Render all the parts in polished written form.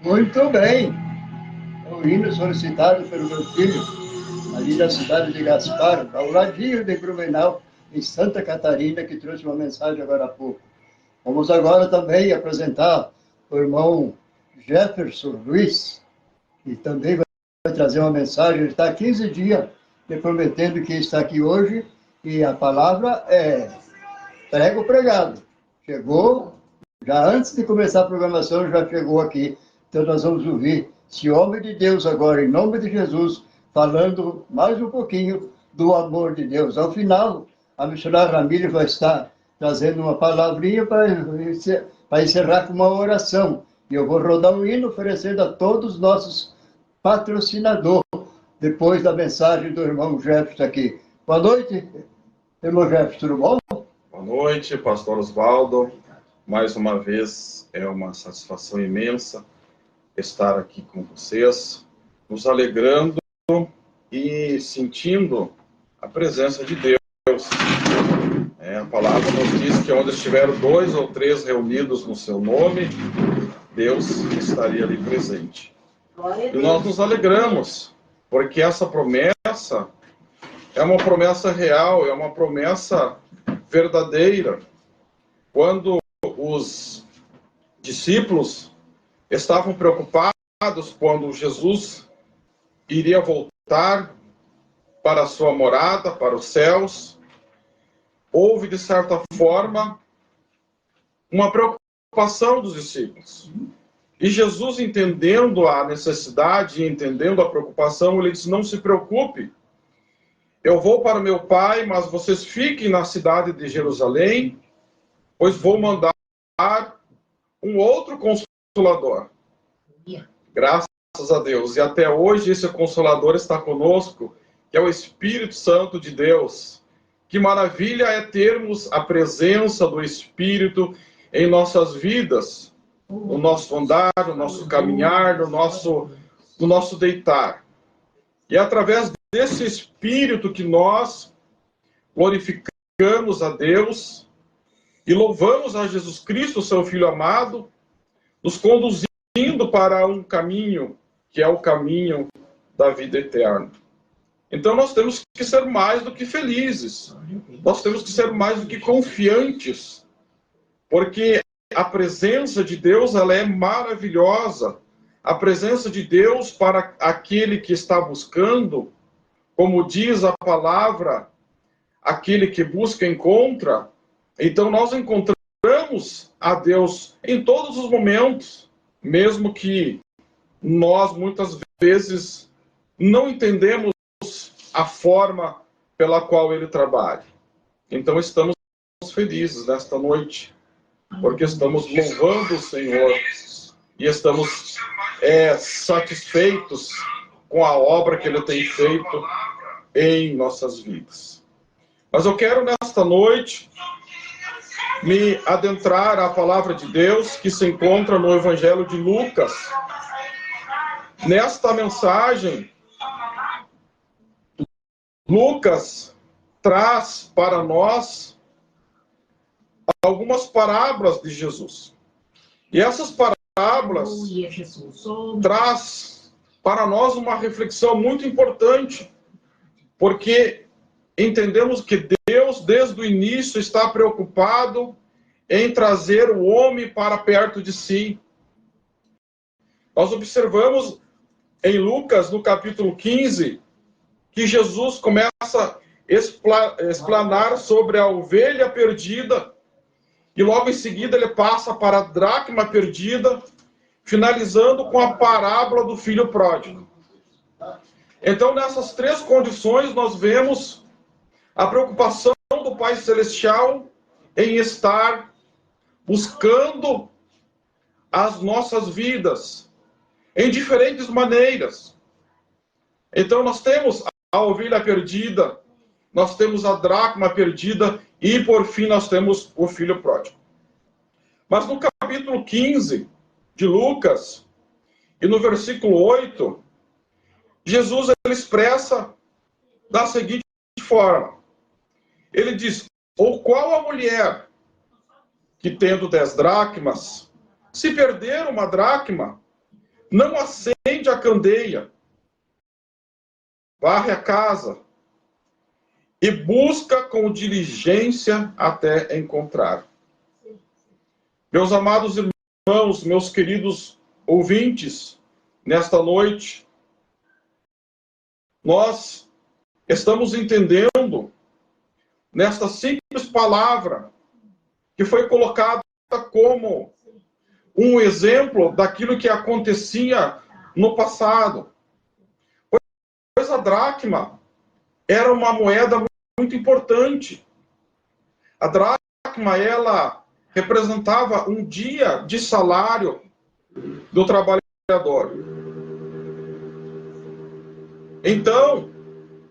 Muito bem. O hino solicitado pelo meu filho, ali da cidade de Gaspar, ao ladinho de Blumenau, em Santa Catarina, que trouxe uma mensagem agora há pouco. Vamos agora também apresentar o irmão Jefferson Luiz, que também vai trazer uma mensagem. Ele está há 15 dias me prometendo que está aqui hoje, e a palavra é prego pregado. Chegou, já antes de começar a programação, já chegou aqui. Então nós vamos ouvir esse homem de Deus agora, em nome de Jesus, falando mais um pouquinho do amor de Deus. Ao final, a missionária Ramírez vai estar trazendo uma palavrinha para encerrar com uma oração. E eu vou rodar um hino oferecendo a todos os nossos patrocinadores, depois da mensagem do irmão Jefferson aqui. Boa noite, irmão Jefferson, tudo bom? Boa noite, pastor Osvaldo. Mais uma vez é uma satisfação imensa estar aqui com vocês, nos alegrando e sentindo a presença de Deus. A palavra nos diz que onde estiveram 2 ou 3 reunidos no seu nome, Deus estaria ali presente. E nós nos alegramos, porque essa promessa é uma promessa real, é uma promessa verdadeira. Quando os discípulos estavam preocupados quando Jesus iria voltar para a sua morada, para os céus, houve, de certa forma, uma preocupação dos discípulos. E Jesus, entendendo a necessidade, entendendo a preocupação, ele disse: não se preocupe, eu vou para meu Pai, mas vocês fiquem na cidade de Jerusalém, pois vou mandar um outro Consolador. Graças a Deus. E até hoje esse Consolador está conosco, que é o Espírito Santo de Deus. Que maravilha é termos a presença do Espírito em nossas vidas, no nosso andar, no nosso caminhar, no nosso deitar. E é através desse Espírito que nós glorificamos a Deus e louvamos a Jesus Cristo, seu Filho amado, nos conduzindo para um caminho que é o caminho da vida eterna. Então nós temos que ser mais do que felizes, nós temos que ser mais do que confiantes, porque a presença de Deus, ela é maravilhosa. A presença de Deus para aquele que está buscando, como diz a palavra, aquele que busca encontra. Então nós encontramos a Deus em todos os momentos, mesmo que nós muitas vezes não entendemos a forma pela qual ele trabalha. Então estamos felizes nesta noite, porque estamos louvando o Senhor e estamos satisfeitos com a obra que ele tem feito em nossas vidas. Mas eu quero nesta noite me adentrar à palavra de Deus que se encontra no Evangelho de Lucas. Nesta mensagem, Lucas traz para nós algumas parábolas de Jesus. E essas parábolas traz para nós uma reflexão muito importante, porque entendemos que Deus, desde o início, está preocupado em trazer o homem para perto de si. Nós observamos em Lucas, no capítulo 15, que Jesus começa a explanar sobre a ovelha perdida, e logo em seguida ele passa para a dracma perdida, finalizando com a parábola do filho pródigo. Então, nessas 3 condições, nós vemos a preocupação do Pai Celestial em estar buscando as nossas vidas em diferentes maneiras. Então, nós temos a ovelha perdida, nós temos a dracma perdida e, por fim, nós temos o filho pródigo. Mas no capítulo 15 de Lucas, e no versículo 8, Jesus ele expressa da seguinte forma. Ele diz: ou qual a mulher que, tendo 10 dracmas, se perder uma dracma, não acende a candeia, varre a casa e busca com diligência até encontrar. Meus amados irmãos, meus queridos ouvintes, nesta noite, nós estamos entendendo nesta simples palavra que foi colocada como um exemplo daquilo que acontecia no passado. Pois a dracma era uma moeda muito importante. A dracma, ela representava um dia de salário do trabalhador. Então,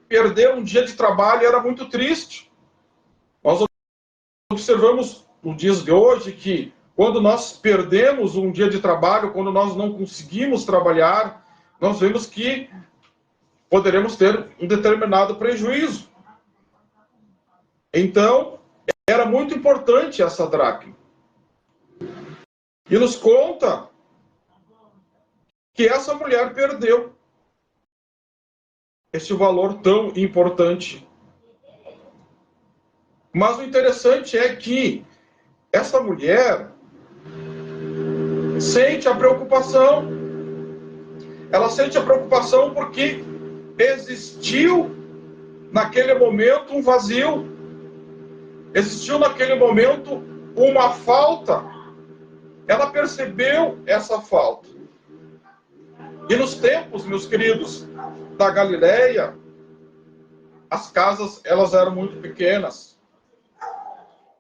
perder um dia de trabalho era muito triste. Nós observamos nos dias de hoje que quando nós perdemos um dia de trabalho, quando nós não conseguimos trabalhar, nós vemos que poderemos ter um determinado prejuízo. Então, era muito importante essa dracma. E nos conta que essa mulher perdeu esse valor tão importante. Mas o interessante é que essa mulher sente a preocupação. Ela sente a preocupação porque existiu naquele momento um vazio. Existiu naquele momento uma falta. Ela percebeu essa falta. E nos tempos, meus queridos, da Galileia, as casas elas eram muito pequenas.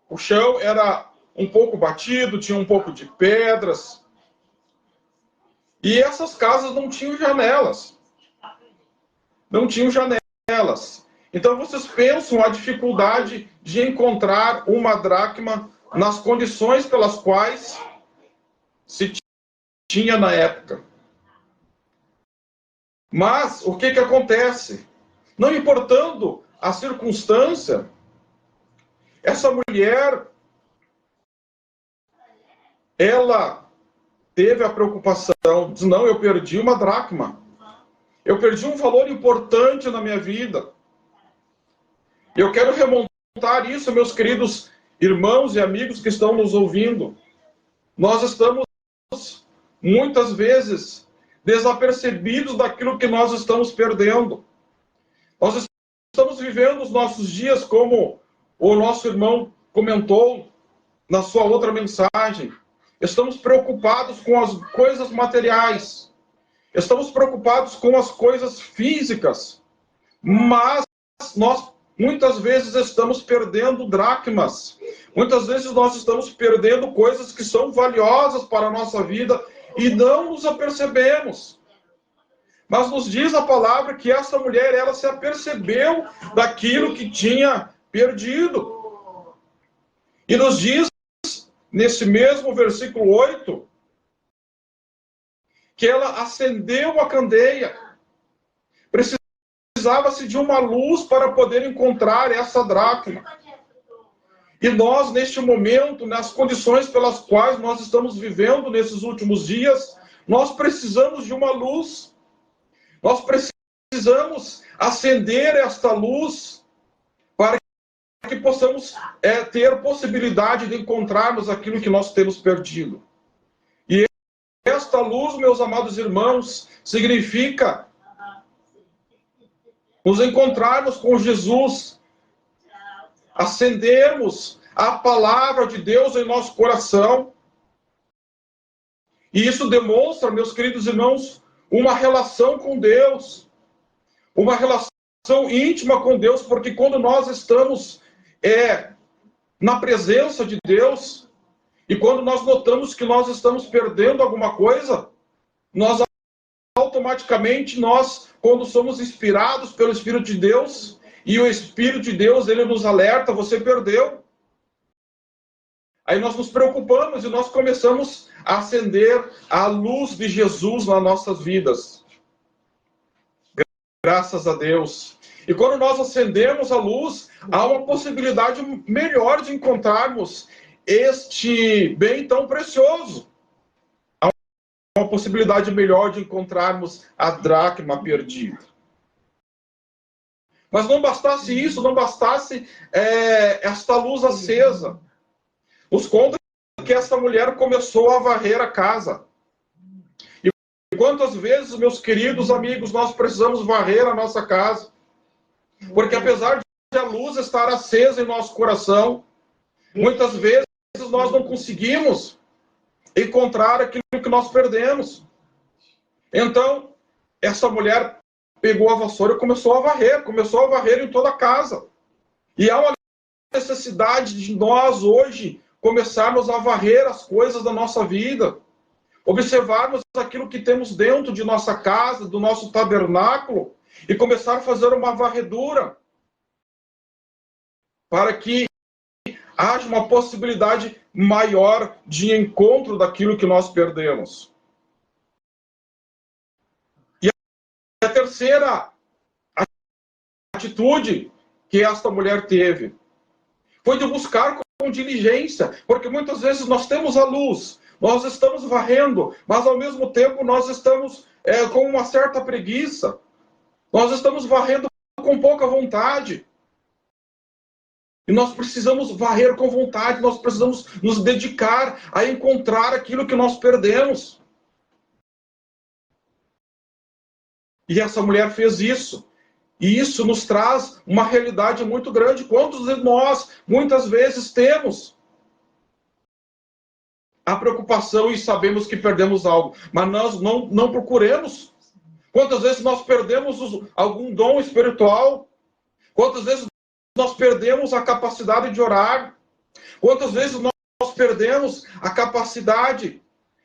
O chão era um pouco batido, tinha um pouco de pedras. E essas casas não tinham janelas. Não tinham janelas. Então vocês pensam a dificuldade de encontrar uma dracma nas condições pelas quais se tinha na época. Mas o que acontece? Não importando a circunstância, essa mulher, ela teve a preocupação, diz, não, eu perdi uma dracma. Eu perdi um valor importante na minha vida. Eu quero remontar isso, meus queridos irmãos e amigos que estão nos ouvindo. Nós estamos, muitas vezes, desapercebidos daquilo que nós estamos perdendo. Nós estamos vivendo os nossos dias como o nosso irmão comentou na sua outra mensagem. Estamos preocupados com as coisas materiais. Estamos preocupados com as coisas físicas. Mas nós muitas vezes estamos perdendo dracmas. Muitas vezes nós estamos perdendo coisas que são valiosas para a nossa vida e não nos apercebemos. Mas nos diz a palavra que essa mulher, ela se apercebeu daquilo que tinha perdido. E nos diz, nesse mesmo versículo 8, que ela acendeu a candeia. Precisava-se de uma luz para poder encontrar essa dracma. E nós, neste momento, nas condições pelas quais nós estamos vivendo nesses últimos dias, nós precisamos de uma luz. Nós precisamos acender esta luz para que possamos ter possibilidade de encontrarmos aquilo que nós temos perdido. E esta luz, meus amados irmãos, significa nos encontrarmos com Jesus, acendermos a palavra de Deus em nosso coração. E isso demonstra, meus queridos irmãos, uma relação com Deus, uma relação íntima com Deus, porque quando nós estamos na presença de Deus, e quando nós notamos que nós estamos perdendo alguma coisa, nós automaticamente, quando somos inspirados pelo Espírito de Deus, e o Espírito de Deus, ele nos alerta, você perdeu. Aí nós nos preocupamos e nós começamos a acender a luz de Jesus nas nossas vidas. Graças a Deus. E quando nós acendemos a luz, há uma possibilidade melhor de encontrarmos este bem tão precioso. Há uma possibilidade melhor de encontrarmos a dracma perdida. Mas não bastasse isso, não bastasse esta luz acesa. Nos conta que esta mulher começou a varrer a casa. E quantas vezes, meus queridos amigos, nós precisamos varrer a nossa casa? Porque apesar de a luz estar acesa em nosso coração, muitas vezes nós não conseguimos encontrar aquilo que nós perdemos. Então, essa mulher pegou a vassoura e começou a varrer em toda a casa. E há uma necessidade de nós hoje começarmos a varrer as coisas da nossa vida, observarmos aquilo que temos dentro de nossa casa, do nosso tabernáculo, e começar a fazer uma varredura, para que haja uma possibilidade maior de encontro daquilo que nós perdemos. E a terceira atitude que esta mulher teve foi de buscar com diligência, porque muitas vezes nós temos a luz, nós estamos varrendo, mas ao mesmo tempo nós estamos com uma certa preguiça, nós estamos varrendo com pouca vontade. E nós precisamos varrer com vontade, nós precisamos nos dedicar a encontrar aquilo que nós perdemos. E essa mulher fez isso. E isso nos traz uma realidade muito grande. Quantos de nós, muitas vezes, temos a preocupação e sabemos que perdemos algo, mas nós não procuremos? Quantas vezes nós perdemos algum dom espiritual? Quantas vezes nós perdemos a capacidade de orar? Quantas vezes nós perdemos a capacidade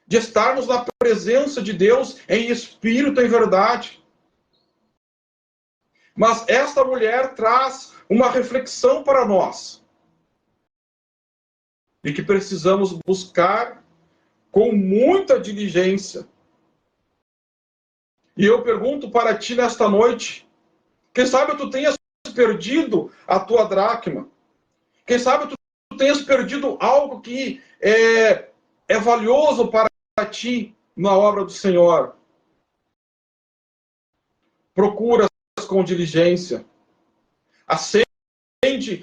de estarmos na presença de Deus em espírito e em verdade? Mas esta mulher traz uma reflexão para nós, de que precisamos buscar com muita diligência. E eu pergunto para ti nesta noite, quem sabe tu tenhas perdido a tua dracma? Quem sabe tu tenhas perdido algo que é valioso para ti na obra do Senhor? Procura com diligência. Acende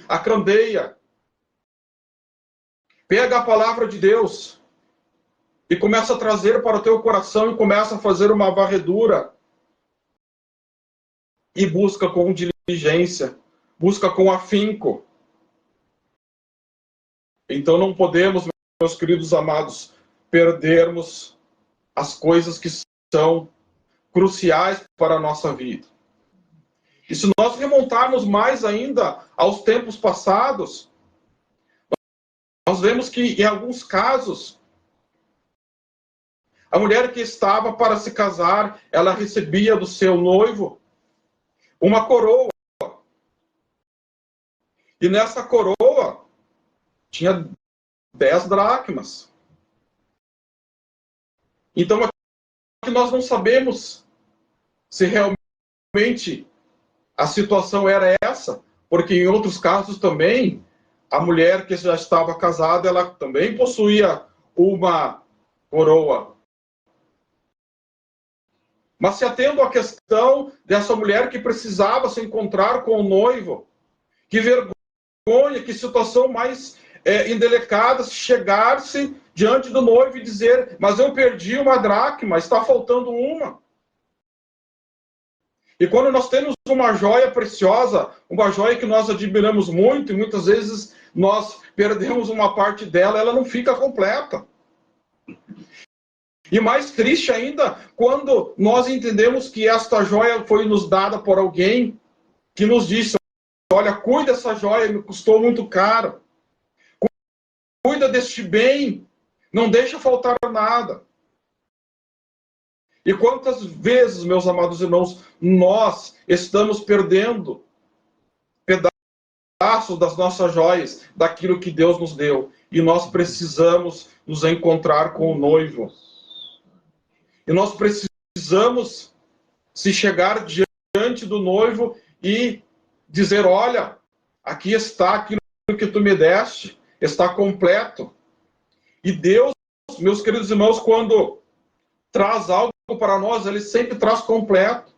a candeia. Pega a palavra de Deus e começa a trazer para o teu coração e começa a fazer uma varredura. E busca com diligência, busca com afinco. Então não podemos, meus queridos amados, perdermos as coisas que são cruciais para a nossa vida. E se nós remontarmos mais ainda aos tempos passados, nós vemos que, em alguns casos, a mulher que estava para se casar, ela recebia do seu noivo uma coroa. E nessa coroa tinha 10 dracmas. Então, aqui nós não sabemos se realmente a situação era essa, porque em outros casos também, a mulher que já estava casada, ela também possuía uma coroa. Mas se atendo à questão dessa mulher que precisava se encontrar com o noivo, que vergonha, que situação mais indelicada chegar-se diante do noivo e dizer, mas eu perdi uma dracma, está faltando uma. E quando nós temos uma joia preciosa, uma joia que nós admiramos muito, e muitas vezes nós perdemos uma parte dela, ela não fica completa. E mais triste ainda, quando nós entendemos que esta joia foi nos dada por alguém que nos disse, olha, cuida dessa joia, me custou muito caro. Cuida deste bem, não deixa faltar nada. E quantas vezes, meus amados irmãos, nós estamos perdendo pedaços das nossas joias, daquilo que Deus nos deu. E nós precisamos nos encontrar com o noivo. E nós precisamos se chegar diante do noivo e dizer, olha, aqui está aquilo que tu me deste, está completo. E Deus, meus queridos irmãos, quando traz algo para nós, ele sempre traz completo.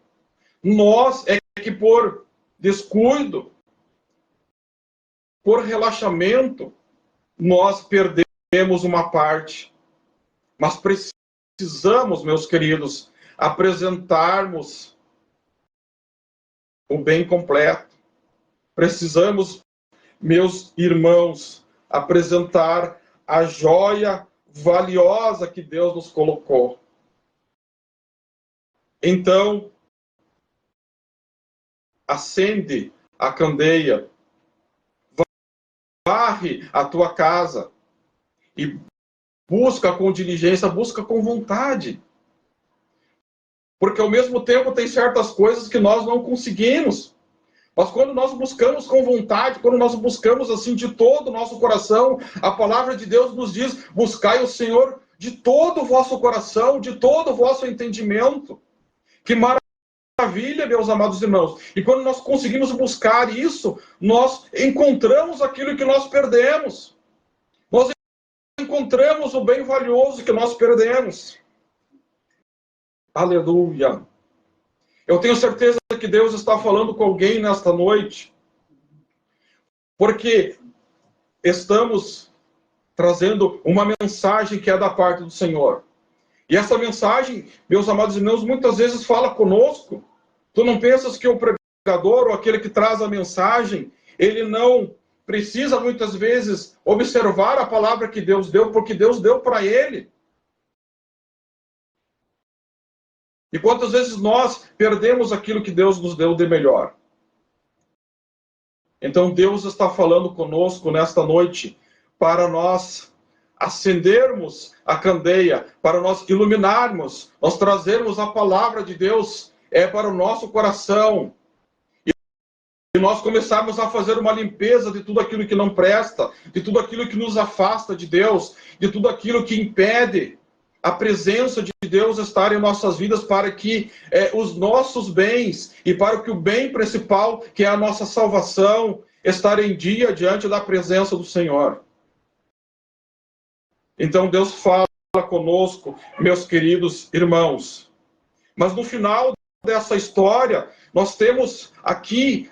Nós é que por descuido, por relaxamento, nós perdemos uma parte. Mas precisamos, meus queridos, apresentarmos o bem completo. Precisamos, meus irmãos, apresentar a joia valiosa que Deus nos colocou. Então, acende a candeia, varre a tua casa e busca com diligência, busca com vontade. Porque ao mesmo tempo tem certas coisas que nós não conseguimos. Mas quando nós buscamos com vontade, quando nós buscamos assim de todo o nosso coração, a palavra de Deus nos diz: buscai o Senhor de todo o vosso coração, de todo o vosso entendimento. Que maravilha, meus amados irmãos. E quando nós conseguimos buscar isso, nós encontramos aquilo que nós perdemos. Nós encontramos o bem valioso que nós perdemos. Aleluia. Eu tenho certeza que Deus está falando com alguém nesta noite, porque estamos trazendo uma mensagem que é da parte do Senhor. E essa mensagem, meus amados irmãos, muitas vezes fala conosco. Tu não pensas que o pregador ou aquele que traz a mensagem, ele não precisa muitas vezes observar a palavra que Deus deu, porque Deus deu para ele. E quantas vezes nós perdemos aquilo que Deus nos deu de melhor? Então Deus está falando conosco nesta noite para nós acendermos a candeia, para nós iluminarmos, nós trazermos a palavra de Deus para o nosso coração. E nós começarmos a fazer uma limpeza de tudo aquilo que não presta, de tudo aquilo que nos afasta de Deus, de tudo aquilo que impede a presença de Deus estar em nossas vidas, para que os nossos bens e para que o bem principal, que é a nossa salvação, estar em dia diante da presença do Senhor. Então Deus fala conosco, meus queridos irmãos. Mas no final dessa história, nós temos aqui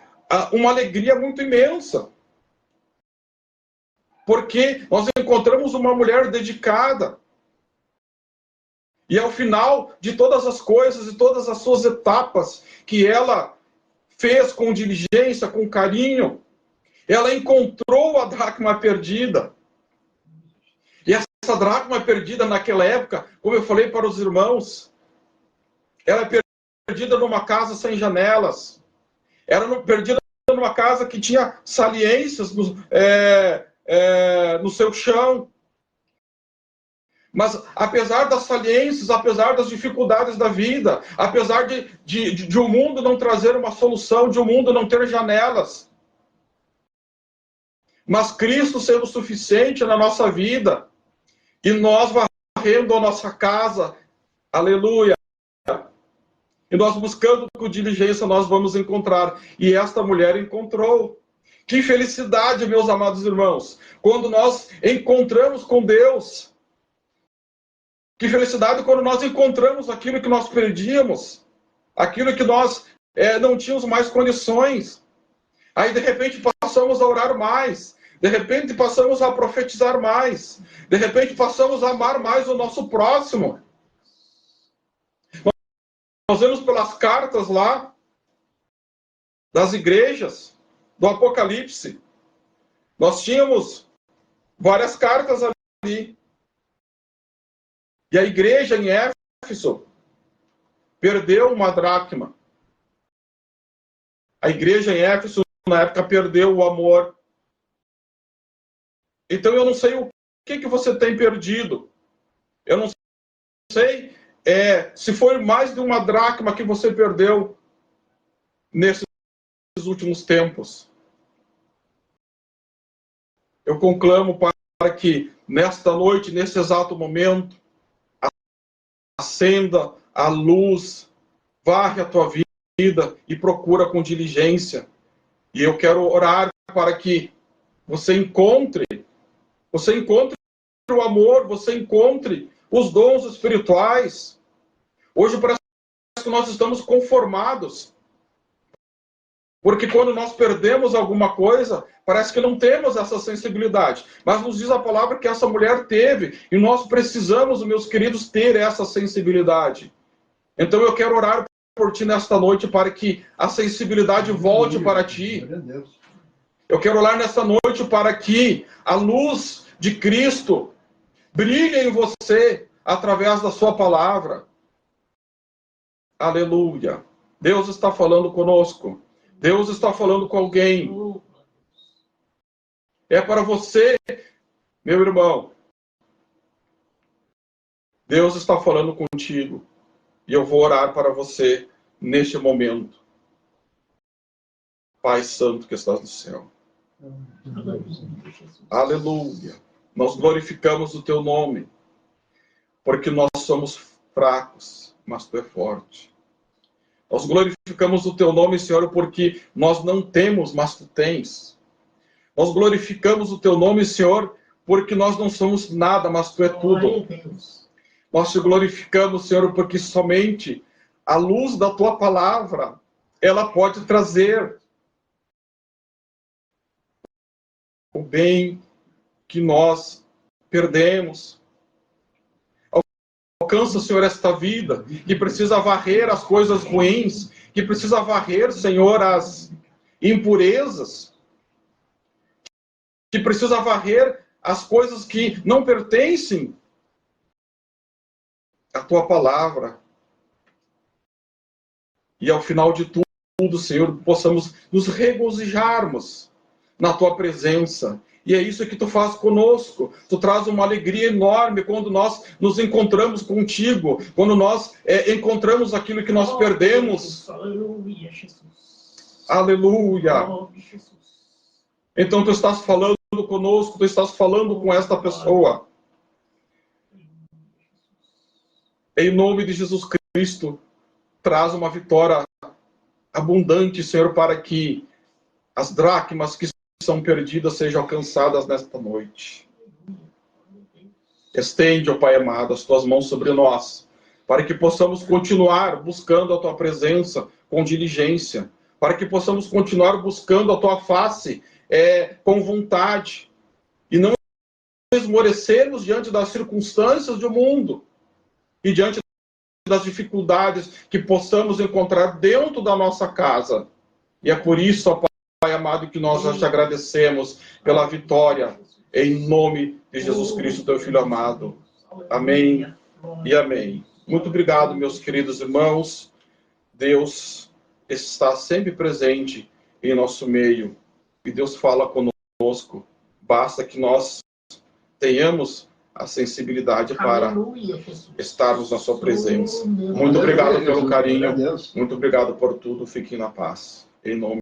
uma alegria muito imensa. Porque nós encontramos uma mulher dedicada. E ao final de todas as coisas e todas as suas etapas que ela fez com diligência, com carinho, ela encontrou a dracma perdida. E essa dracma perdida naquela época, como eu falei para os irmãos, ela é perdida numa casa sem janelas. Era perdida numa casa que tinha saliências no seu chão. Mas apesar das saliências, apesar das dificuldades da vida, apesar de o mundo não trazer uma solução, de o mundo não ter janelas, mas Cristo sendo suficiente na nossa vida, e nós varrendo a nossa casa, aleluia, e nós buscando com diligência, nós vamos encontrar. E esta mulher encontrou. Que felicidade, meus amados irmãos, quando nós encontramos com Deus. Que felicidade quando nós encontramos aquilo que nós perdíamos, aquilo que nós não tínhamos mais condições. Aí, de repente, passamos a orar mais, de repente, passamos a profetizar mais, de repente, passamos a amar mais o nosso próximo. Nós vemos pelas cartas lá, das igrejas, do Apocalipse, nós tínhamos várias cartas ali. E a igreja em Éfeso perdeu uma dracma. A igreja em Éfeso, na época, perdeu o amor. Então, eu não sei o que você tem perdido. Eu não sei se foi mais de uma dracma que você perdeu nesses últimos tempos. Eu conclamo para que, nesta noite, nesse exato momento, acenda a luz, varre a tua vida e procura com diligência. E eu quero orar para que você encontre o amor, você encontre os dons espirituais, Hoje parece que nós estamos conformados. Porque quando nós perdemos alguma coisa, parece que não temos essa sensibilidade. Mas nos diz a palavra que essa mulher teve. E nós precisamos, meus queridos, ter essa sensibilidade. Então eu quero orar por ti nesta noite para que a sensibilidade volte para ti. Eu quero orar nesta noite para que a luz de Cristo brilhe em você através da sua palavra. Aleluia. Deus está falando conosco. Deus está falando com alguém. É para você, meu irmão. Deus está falando contigo. E eu vou orar para você neste momento. Pai Santo que estás no céu. Aleluia. Nós glorificamos o teu nome. Porque nós somos fracos, mas tu é forte. Nós glorificamos o teu nome, Senhor, porque nós não temos, mas tu tens. Nós glorificamos o teu nome, Senhor, porque nós não somos nada, mas tu é tudo. Nós te glorificamos, Senhor, porque somente a luz da tua palavra, ela pode trazer o bem que nós perdemos. Alcança, Senhor, esta vida, que precisa varrer as coisas ruins, que precisa varrer, Senhor, as impurezas, que precisa varrer as coisas que não pertencem à tua palavra. E ao final de tudo, Senhor, possamos nos regozijarmos na tua presença. E é isso que tu faz conosco. Tu traz uma alegria enorme quando nós nos encontramos contigo, quando nós encontramos aquilo que nós perdemos. Aleluia, Jesus. Aleluia. Oh, Jesus. Então tu estás falando conosco, tu estás falando com esta pessoa. Em nome de Jesus Cristo, traz uma vitória abundante, Senhor, para que as dracmas que são perdidas sejam alcançadas nesta noite. Estende, ó Pai amado, as tuas mãos sobre nós, para que possamos continuar buscando a tua presença com diligência, para que possamos continuar buscando a tua face com vontade, e não esmorecermos diante das circunstâncias do mundo, e diante das dificuldades que possamos encontrar dentro da nossa casa. E é por isso, ó Pai amado, que nós já te agradecemos pela vitória, em nome de Jesus Cristo, teu Filho amado. Amém e amém. Muito obrigado, meus queridos irmãos. Deus está sempre presente em nosso meio. E Deus fala conosco. Basta que nós tenhamos a sensibilidade para estarmos na sua presença. Muito obrigado pelo carinho. Muito obrigado por tudo. Fiquem na paz. Em nome